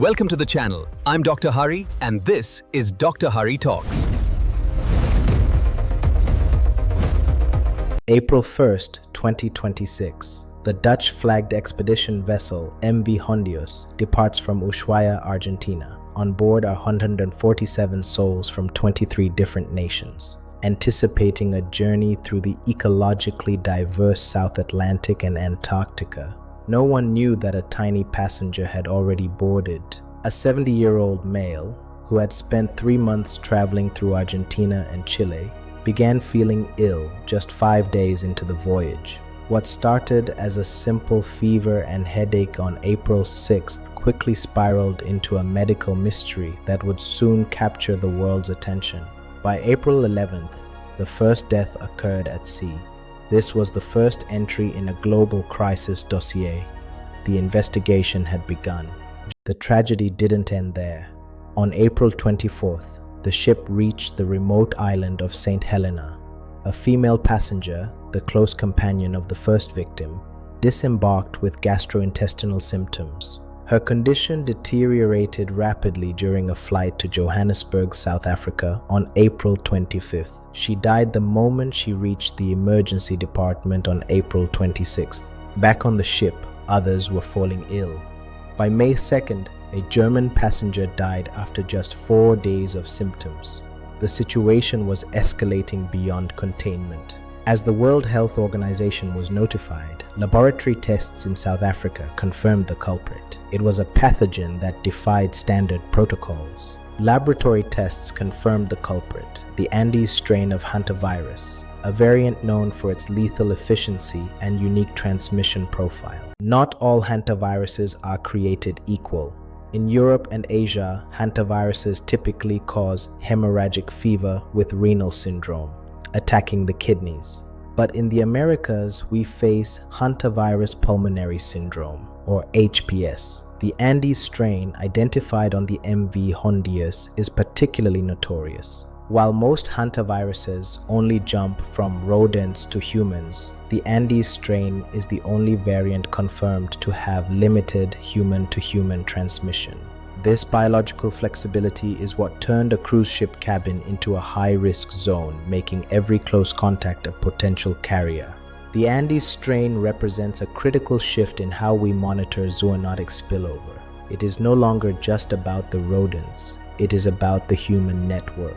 Welcome to the channel. I'm Dr. Hari and this is Dr. Hari Talks. April 1st, 2026. The Dutch-flagged expedition vessel MV Hondius departs from Ushuaia, Argentina. On board are 147 souls from 23 different nations, anticipating a journey through the ecologically diverse South Atlantic and Antarctica. No one knew that a tiny passenger had already boarded. A 70-year-old male, who had spent 3 months traveling through Argentina and Chile, began feeling ill just 5 days into the voyage. What started as a simple fever and headache on April 6th quickly spiraled into a medical mystery that would soon capture the world's attention. By April 11th, the first death occurred at sea. This was the first entry in a global crisis dossier. The investigation had begun. The tragedy didn't end there. On April 24th, the ship reached the remote island of St. Helena. A female passenger, the close companion of the first victim, disembarked with gastrointestinal symptoms. Her condition deteriorated rapidly during a flight to Johannesburg, South Africa on April 25th. She died the moment she reached the emergency department on April 26th. Back on the ship, others were falling ill. By May 2nd, a German passenger died after just 4 days of symptoms. The situation was escalating beyond containment. As the World Health Organization was notified, laboratory tests in South Africa confirmed the culprit. It was a pathogen that defied standard protocols. Laboratory tests confirmed the culprit, the Andes strain of Hantavirus, a variant known for its lethal efficiency and unique transmission profile. Not all hantaviruses are created equal. In Europe and Asia, hantaviruses typically cause hemorrhagic fever with renal syndrome, attacking the kidneys. But in the Americas, we face hantavirus pulmonary syndrome, or HPS. The Andes strain identified on the MV Hondius is particularly notorious. While most hantaviruses only jump from rodents to humans, the Andes strain is the only variant confirmed to have limited human-to-human transmission. This biological flexibility is what turned a cruise ship cabin into a high-risk zone, making every close contact a potential carrier. The Andes strain represents a critical shift in how we monitor zoonotic spillover. It is no longer just about the rodents, it is about the human network.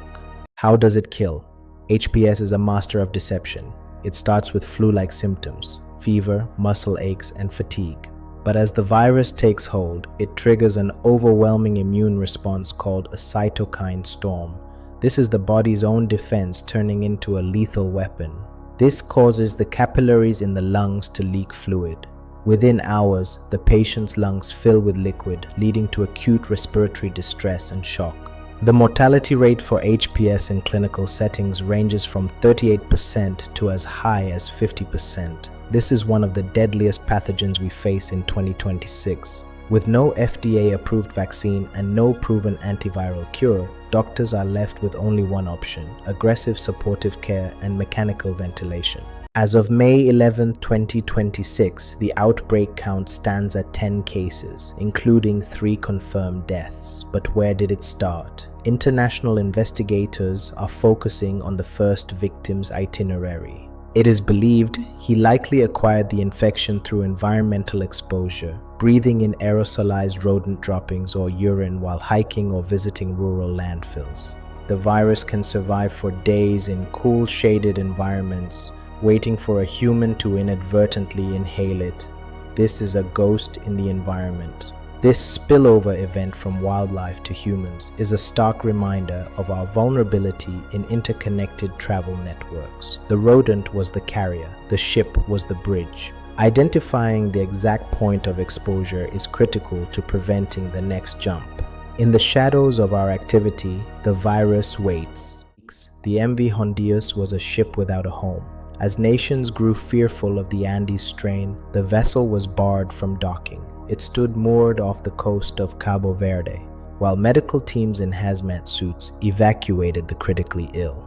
How does it kill? HPS is a master of deception. It starts with flu-like symptoms, fever, muscle aches, and fatigue. But as the virus takes hold, it triggers an overwhelming immune response called a cytokine storm. This is the body's own defense turning into a lethal weapon. This causes the capillaries in the lungs to leak fluid. Within hours, the patient's lungs fill with liquid, leading to acute respiratory distress and shock. The mortality rate for HPS in clinical settings ranges from 38% to as high as 50%. This is one of the deadliest pathogens we face in 2026. With no FDA-approved vaccine and no proven antiviral cure, doctors are left with only one option: aggressive supportive care and mechanical ventilation. As of May 11, 2026, the outbreak count stands at 10 cases, including 3 confirmed deaths. But where did it start? International investigators are focusing on the first victim's itinerary. It is believed he likely acquired the infection through environmental exposure, breathing in aerosolized rodent droppings or urine while hiking or visiting rural landfills. The virus can survive for days in cool, shaded environments, waiting for a human to inadvertently inhale it. This is a ghost in the environment. This spillover event from wildlife to humans is a stark reminder of our vulnerability in interconnected travel networks. The rodent was the carrier, the ship was the bridge. Identifying the exact point of exposure is critical to preventing the next jump. In the shadows of our activity, the virus waits. The MV Hondius was a ship without a home. As nations grew fearful of the Andes strain, the vessel was barred from docking. It stood moored off the coast of Cabo Verde, while medical teams in hazmat suits evacuated the critically ill.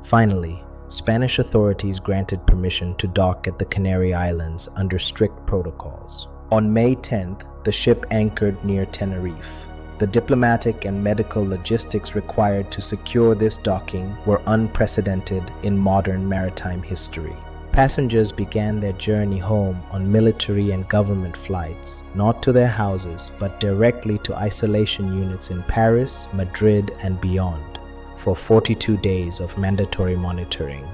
Finally, Spanish authorities granted permission to dock at the Canary Islands under strict protocols. On May 10th, the ship anchored near Tenerife. The diplomatic and medical logistics required to secure this docking were unprecedented in modern maritime history. Passengers began their journey home on military and government flights, not to their houses, but directly to isolation units in Paris, Madrid, and beyond, for 42 days of mandatory monitoring.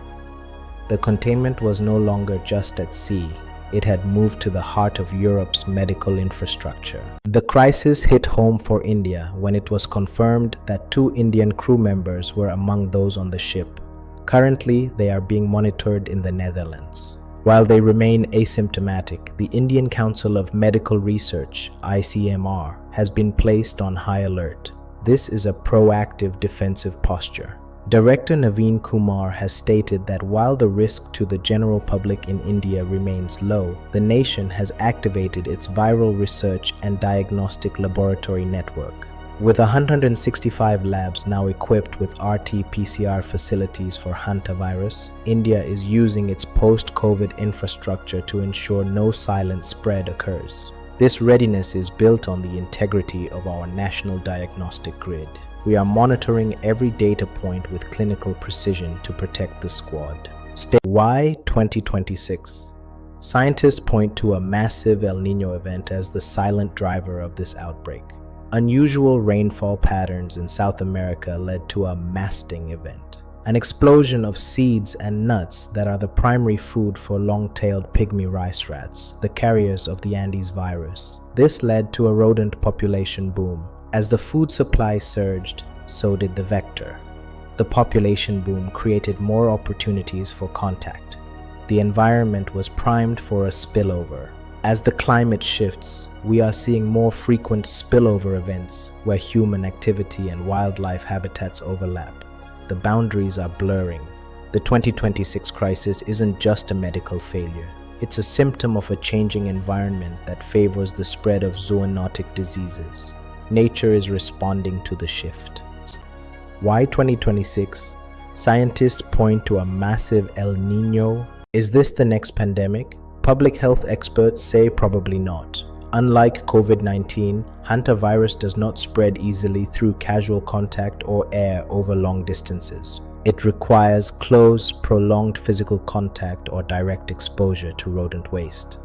The containment was no longer just at sea. It had moved to the heart of Europe's medical infrastructure. The crisis hit home for India when it was confirmed that 2 Indian crew members were among those on the ship. Currently, they are being monitored in the Netherlands. While they remain asymptomatic, the Indian Council of Medical Research, ICMR, has been placed on high alert. This is a proactive defensive posture. Director Naveen Kumar has stated that while the risk to the general public in India remains low, the nation has activated its viral research and diagnostic laboratory network. With 165 labs now equipped with RT-PCR facilities for Hantavirus, India is using its post-COVID infrastructure to ensure no silent spread occurs. This readiness is built on the integrity of our national diagnostic grid. We are monitoring every data point with clinical precision to protect the squad. Why 2026? Scientists point to a massive El Niño event as the silent driver of this outbreak. Unusual rainfall patterns in South America led to a masting event, an explosion of seeds and nuts that are the primary food for long-tailed pygmy rice rats, the carriers of the Andes virus. This led to a rodent population boom. As the food supply surged, so did the vector. The population boom created more opportunities for contact. The environment was primed for a spillover. As the climate shifts, we are seeing more frequent spillover events where human activity and wildlife habitats overlap. The boundaries are blurring. The 2026 crisis isn't just a medical failure. It's a symptom of a changing environment that favors the spread of zoonotic diseases. Nature is responding to the shift. Why 2026? Scientists point to a massive El Niño. Is this the next pandemic? Public health experts say probably not. Unlike COVID-19, Hantavirus does not spread easily through casual contact or air over long distances. It requires close, prolonged physical contact or direct exposure to rodent waste.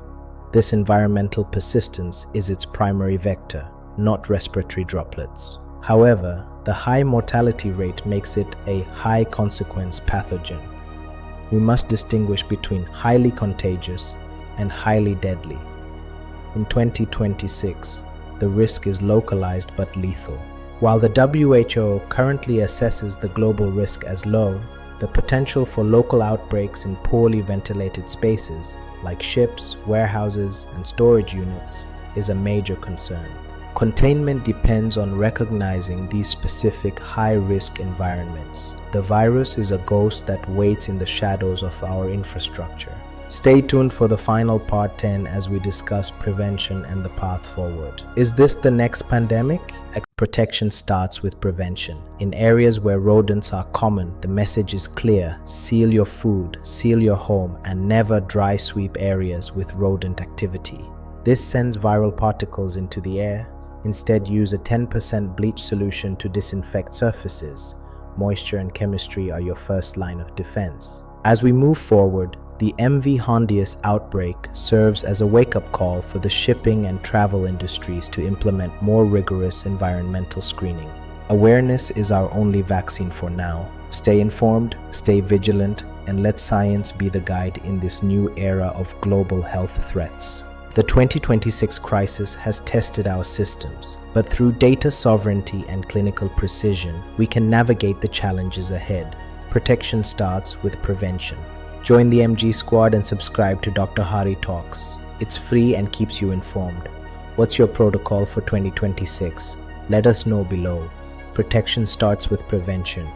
This environmental persistence is its primary vector, not respiratory droplets. However, the high mortality rate makes it a high-consequence pathogen. We must distinguish between highly contagious and highly deadly. In 2026, the risk is localized but lethal. While the WHO currently assesses the global risk as low, the potential for local outbreaks in poorly ventilated spaces, like ships, warehouses, and storage units, is a major concern. Containment depends on recognizing these specific high-risk environments. The virus is a ghost that waits in the shadows of our infrastructure. Stay tuned for the final part 10 as we discuss prevention and the path forward. Is this the next pandemic? Protection starts with prevention. In areas where rodents are common, the message is clear: seal your food, seal your home, and never dry sweep areas with rodent activity. This sends viral particles into the air. Instead, use a 10% bleach solution to disinfect surfaces. Moisture and chemistry are your first line of defense. As we move forward, the MV Hondius outbreak serves as a wake-up call for the shipping and travel industries to implement more rigorous environmental screening. Awareness is our only vaccine for now. Stay informed, stay vigilant, and let science be the guide in this new era of global health threats. The 2026 crisis has tested our systems, but through data sovereignty and clinical precision, we can navigate the challenges ahead. Protection starts with prevention. Join the MG squad and subscribe to Dr. Hari Talks. It's free and keeps you informed. What's your protocol for 2026? Let us know below. Protection starts with prevention.